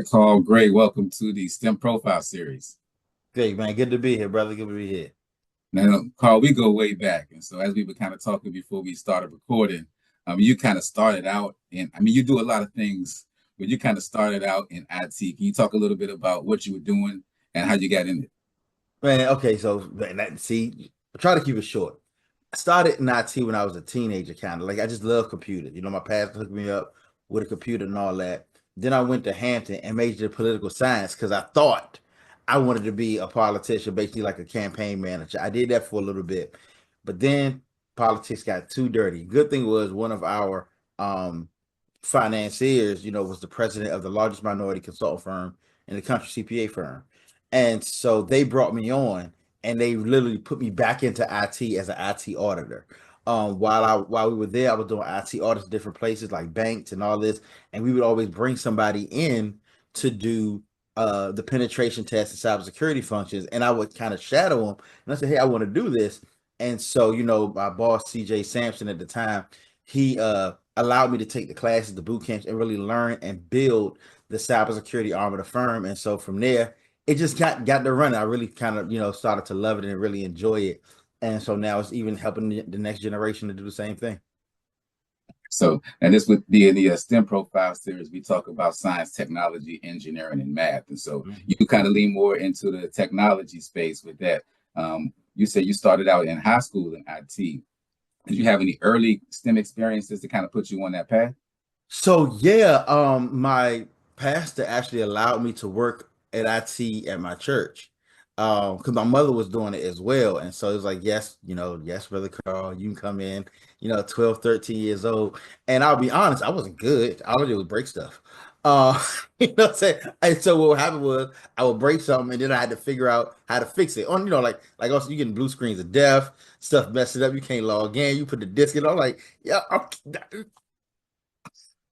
Carl Gray, welcome to the STEM Profile Series. Great, man. Good to be here, brother. Good to be here. Now, Carl, we go way back. And so, as we were kind of talking before we started recording, you kind of started out you do a lot of things, but you kind of started out in IT. Can you talk a little bit about what you were doing and how you got in it? Man, okay, so man, see, I try to keep it short. I started in IT when I was a teenager, kind of like I just love computers. My pastor hooked me up with a computer and all that. Then I went to Hampton and majored in political science because I thought I wanted to be a politician, basically like a campaign manager. I did that for a little bit, but then politics got too dirty. Good thing was one of our financiers, was the president of the largest minority consulting firm in the country, CPA firm. And so they brought me on and they literally put me back into IT as an IT auditor. While we were there, I was doing IT audits in different places like banks and all this, and we would always bring somebody in to do the penetration test and cybersecurity functions, and I would kind of shadow them. And I said, "Hey, I want to do this." And so, my boss, CJ Sampson at the time, he allowed me to take the classes, the boot camps, and really learn and build the cybersecurity arm of the firm. And so from there, it just got to run. I really kind of started to love it and really enjoy it. And so now it's even helping the next generation to do the same thing. So, and this would be in the STEM Profile Series. We talk about science, technology, engineering, and math. And so, Mhm. you kind of lean more into the technology space with that. You said you started out in high school in IT. Did you have any early STEM experiences to kind of put you on that path? So yeah, my pastor actually allowed me to work at IT at my church. Because my mother was doing it as well. And so it was like, yes, yes, Brother Carl, you can come in, 12, 13 years old. And I'll be honest, I wasn't good. All I did was break stuff. Uh, what I'm saying? And so what happened was I would break something and then I had to figure out how to fix it. On, like also you getting blue screens of death, stuff messing up, you can't log in, you put the disk in. I'm like, yeah,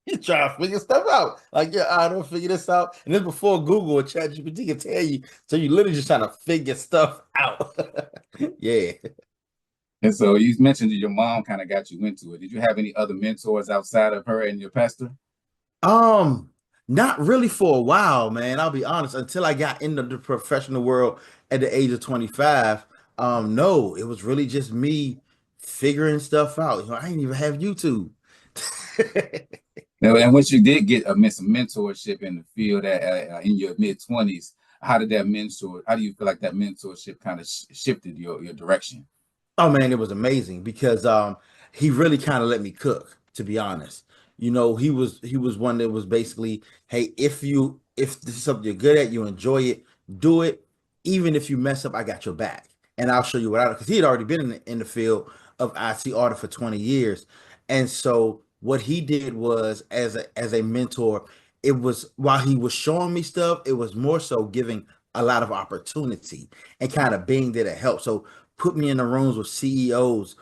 you try to figure stuff out. Like, yeah, I don't figure this out. And then before Google or ChatGPT can tell you, so you literally just trying to figure stuff out. Yeah. And so you mentioned that your mom kind of got you into it. Did you have any other mentors outside of her and your pastor? Um, Not really for a while, man. I'll be honest, until I got into the professional world at the age of 25. No, it was really just me figuring stuff out. I didn't even have YouTube. Now, and once you did get some mentorship in the field in your mid 20s, how did that mentor? How do you feel like that mentorship kind of shifted your direction? Oh man, it was amazing because he really kind of let me cook, to be honest. He was one that was basically, hey, if this is something you're good at, you enjoy it, do it. Even if you mess up, I got your back. And I'll show you what I do. Because he had already been in the field of IT audit for 20 years. And so what he did was as a mentor, it was while he was showing me stuff, it was more so giving a lot of opportunity and kind of being there to help. So put me in the rooms with CEOs,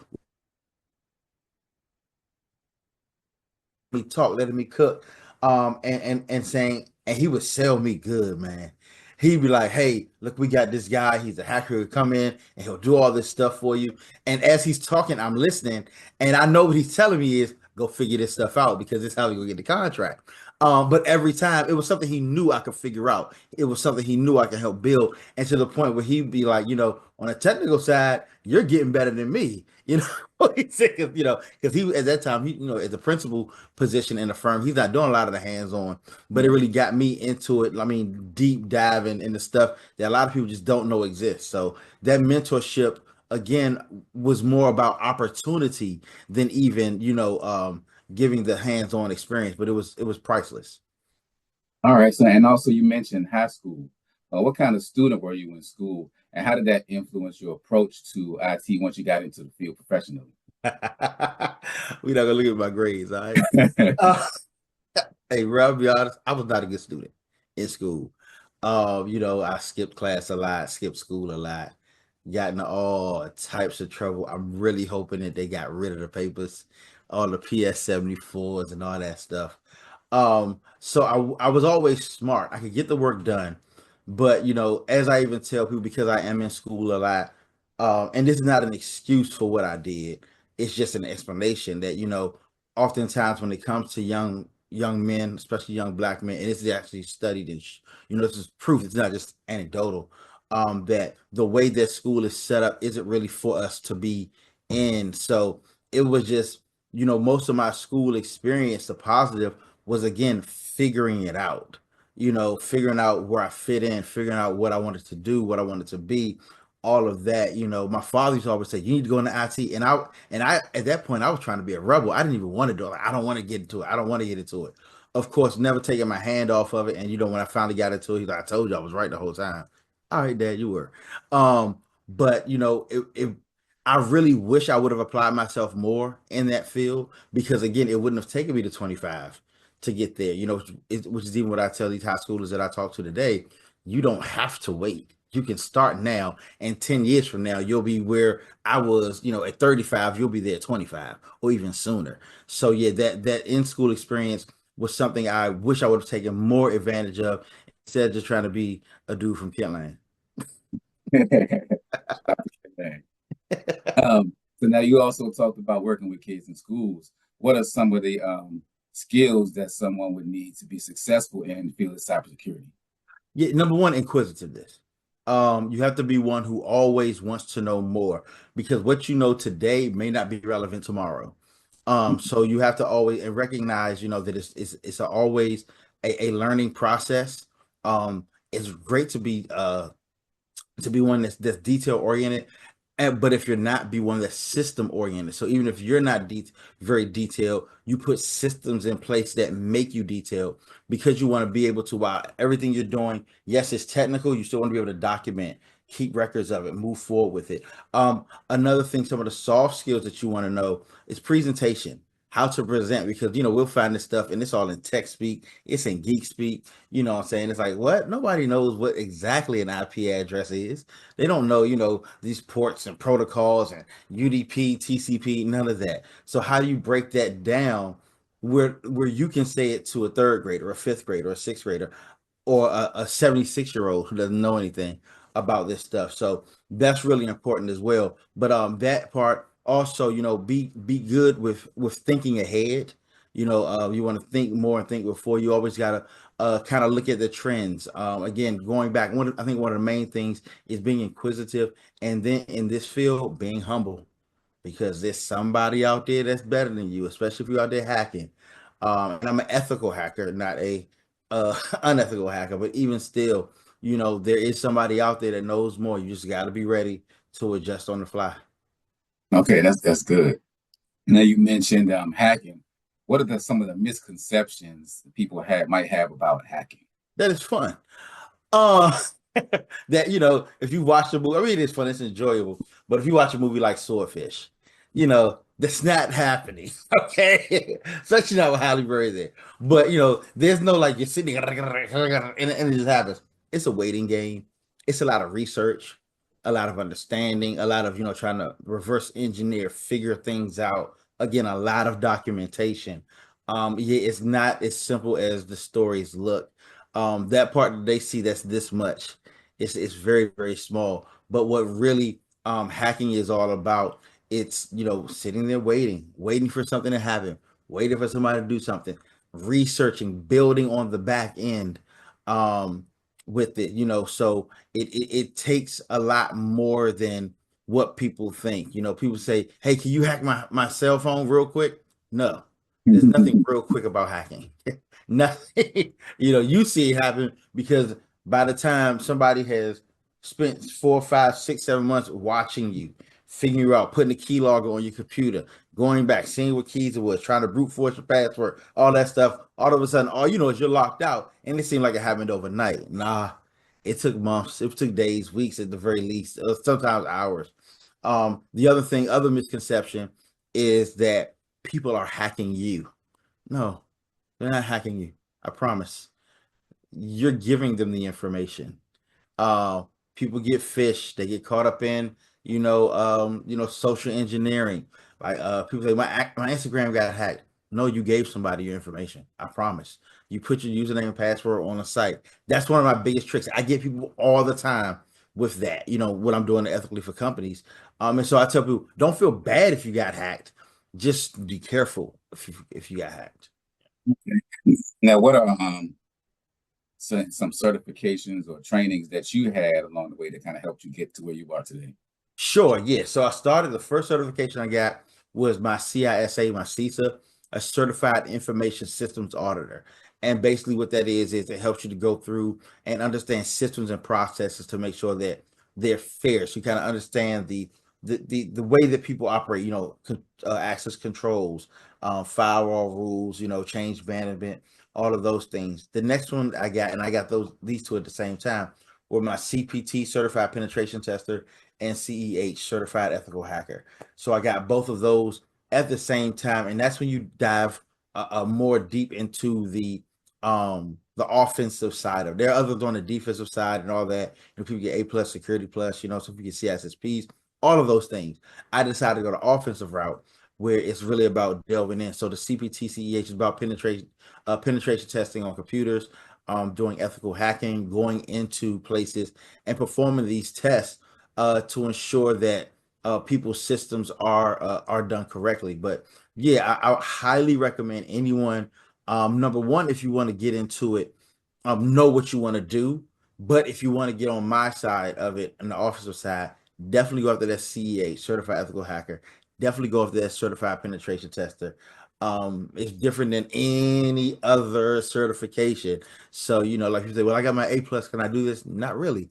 me talk, letting me cook, and saying, and he would sell me good, man. He'd be like, "Hey, look, we got this guy. He's a hacker. He'll come in and he'll do all this stuff for you." And as he's talking, I'm listening, and I know what he's telling me is go figure this stuff out because it's how you gonna get the contract. But every time it was something he knew I could figure out. It was something he knew I could help build, and to the point where he'd be like, on a technical side, you're getting better than me. He said, because he at that time, as a principal position in the firm, he's not doing a lot of the hands-on, but it really got me into it. I mean, deep diving into stuff that a lot of people just don't know exists. So that mentorship again was more about opportunity than even giving the hands-on experience, but it was priceless. All right. So, and also you mentioned high school. What kind of student were you in school, and how did that influence your approach to IT once you got into the field professionally? We're not gonna look at my grades, all right? Uh, Hey, bro, I'll be honest, I was not a good student in school. I skipped class a lot, skipped school a lot, got into all types of trouble. I'm really hoping that they got rid of the papers, all the PS 74s and all that stuff. So I was always smart. I could get the work done, but as I even tell people, because I am in school a lot, and this is not an excuse for what I did. It's just an explanation that oftentimes when it comes to young men, especially young black men, and this is actually studied and this is proof. It's not just anecdotal. That the way that school is set up isn't really for us to be in. So it was just, most of my school experience, the positive was again figuring it out. Figuring out where I fit in, figuring out what I wanted to do, what I wanted to be, all of that. My father used to always say, "You need to go into IT," and I at that point I was trying to be a rebel. I didn't even want to do it. Like, I don't want to get into it. I don't want to get into it. Of course, never taking my hand off of it. And when I finally got into it, he's like, "I told you I was right the whole time." All right, Dad, you were. But I really wish I would have applied myself more in that field because again, it wouldn't have taken me to 25 to get there. Which is even what I tell these high schoolers that I talk to today. You don't have to wait. You can start now, and 10 years from now, you'll be where I was. At 35, you'll be there at 25 or even sooner. So yeah, that in school experience was something I wish I would have taken more advantage of instead of just trying to be a dude from Kentland. So now you also talked about working with kids in schools. What are some of the skills that someone would need to be successful in the field of cybersecurity? Yeah, number one, inquisitiveness. You have to be one who always wants to know more because what you know today may not be relevant tomorrow. So you have to always and recognize, that it's always a learning process. It's great to be one that's detail oriented, but if you're not, be one that's system oriented. So even if you're not very detailed, you put systems in place that make you detailed because you want to be able to, while everything you're doing, yes, it's technical, you still want to be able to document, keep records of it, move forward with it. Another thing, some of the soft skills that you want to know is presentation, how to present, because we'll find this stuff and it's all in tech speak, it's in geek speak. What I'm saying? It's like, what? Nobody knows what exactly an IP address is. They don't know, these ports and protocols and UDP, TCP, none of that. So how do you break that down where you can say it to a third grader, a fifth grader, a sixth grader, or a 76-year-old who doesn't know anything about this stuff? So that's really important as well. But that part also, be good with thinking ahead. You want to think more and think before. You always gotta kind of look at the trends. Again, going back, I think one of the main things is being inquisitive, and then in this field, being humble, because there's somebody out there that's better than you, especially if you're out there hacking. And I'm an ethical hacker, not a unethical hacker, but even still, there is somebody out there that knows more. You just got to be ready to adjust on the fly. Okay, that's good. Now you mentioned hacking. What are some of the misconceptions people might have about hacking? That is fun. Uh, that if you watch the movie, I mean, it's fun, it's enjoyable. But if you watch a movie like Swordfish, that's not happening. Okay, especially not with Halle Berry there. But there's no like you're sitting and it just happens. It's a waiting game. It's a lot of research, a lot of understanding, a lot of trying to reverse engineer, figure things out. Again, a lot of documentation. Yeah, it's not as simple as the stories look. That part that they see that's this much, it's very, very small. But what really hacking is all about, it's sitting there waiting for something to happen, waiting for somebody to do something, researching, building on the back end um with it. So it takes a lot more than what people think. People say, "Hey, can you hack my cell phone real quick?" No, there's nothing real quick about hacking. Nothing. You see it happen because by the time somebody has spent 4, 5, 6, 7 months watching you, figuring you out, putting the keylogger on your computer, going back, seeing what keys it was, trying to brute force your password, all that stuff, all of a sudden, all you know is you're locked out. And it seemed like it happened overnight. Nah, it took months, it took days, weeks at the very least, sometimes hours. Other misconception is that people are hacking you. No, they're not hacking you. I promise. You're giving them the information. Uh, People get fished. They get caught up in, social engineering. Like people say, my Instagram got hacked. No, you gave somebody your information. I promise. You put your username and password on the site. That's one of my biggest tricks. I get people all the time with that. What I'm doing ethically for companies. And so I tell people, don't feel bad if you got hacked. Just be careful if you got hacked. Okay. Now, what are some certifications or trainings that you had along the way that kind of helped you get to where you are today? Sure, yeah. So I started the first certification I got was my CISA, my CISA, a Certified Information Systems Auditor. And basically what that is it helps you to go through and understand systems and processes to make sure that they're fair. So you kind of understand the way that people operate, access controls, firewall rules, change management, all of those things. The next one I got, and I got these two at the same time, were my CPT, Certified Penetration Tester, and CEH, Certified Ethical Hacker. So I got both of those at the same time, and that's when you dive more deep into the offensive side of. There are others on the defensive side and all that. People get A+ Security Plus, some people get CSSPs, all of those things. I decided to go the offensive route where it's really about delving in. So the CPT CEH is about penetration testing on computers, doing ethical hacking, going into places and performing these tests to ensure that people's systems are done correctly. But yeah, I highly recommend anyone. Number one, if you want to get into it, know what you want to do. But if you want to get on my side of it, on the officer side, definitely go after that CEA, Certified Ethical Hacker. Definitely go after that Certified Penetration Tester. It's different than any other certification. So, like you say, well, I got my A+, can I do this? Not really,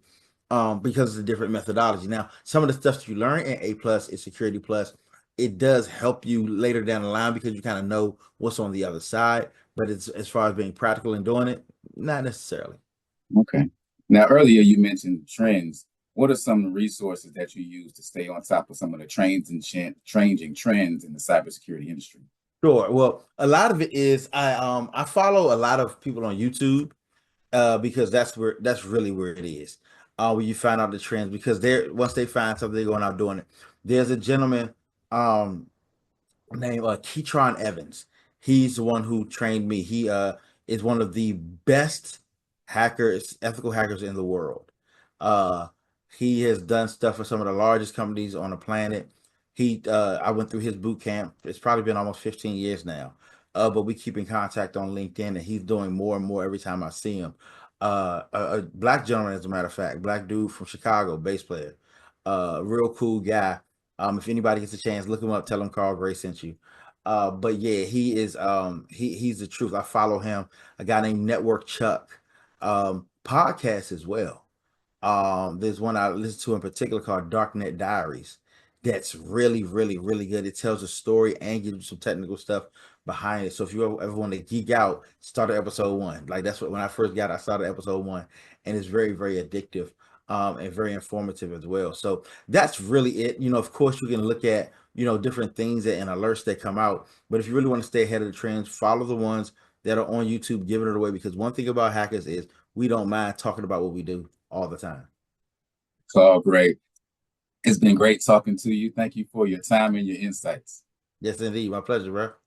because it's a different methodology. Now, some of the stuff that you learn in A+ is Security Plus. It does help you later down the line because you kind of know what's on the other side. But it's as far as being practical and doing it, not necessarily. Okay. Now, earlier you mentioned trends. What are some resources that you use to stay on top of some of the trends and changing trends in the cybersecurity industry? Sure. Well, a lot of it is I follow a lot of people on YouTube because that's really where it is. Where you find out the trends because they're once they find something they're going out doing it. There's a gentleman um named Keytron Evans. He's the one who trained me. He is one of the best hackers, ethical hackers in the world. Uh, he has done stuff for some of the largest companies on the planet. I went through his boot camp. It's probably been almost 15 years now. But we keep in contact on LinkedIn, and he's doing more and more every time I see him. A black gentleman, as a matter of fact, black dude from Chicago, bass player, real cool guy. If anybody gets a chance, look him up. Tell him Carl Gray sent you. But yeah, he is he's the truth. I follow him. A guy named Network Chuck, podcast as well. There's one I listen to in particular called Darknet Diaries. That's really, really, really good. It tells a story and gives you some technical stuff behind it. So if you ever want to geek out, start at episode one. Like that's what when I first got, I started episode one, and it's very, very addictive, and very informative as well. So that's really it. Of course, you can look at different things and alerts that come out. But if you really want to stay ahead of the trends, follow the ones that are on YouTube, giving it away. Because one thing about hackers is we don't mind talking about what we do all the time. Oh, great. It's been great talking to you. Thank you for your time and your insights. Yes, indeed. My pleasure, bro.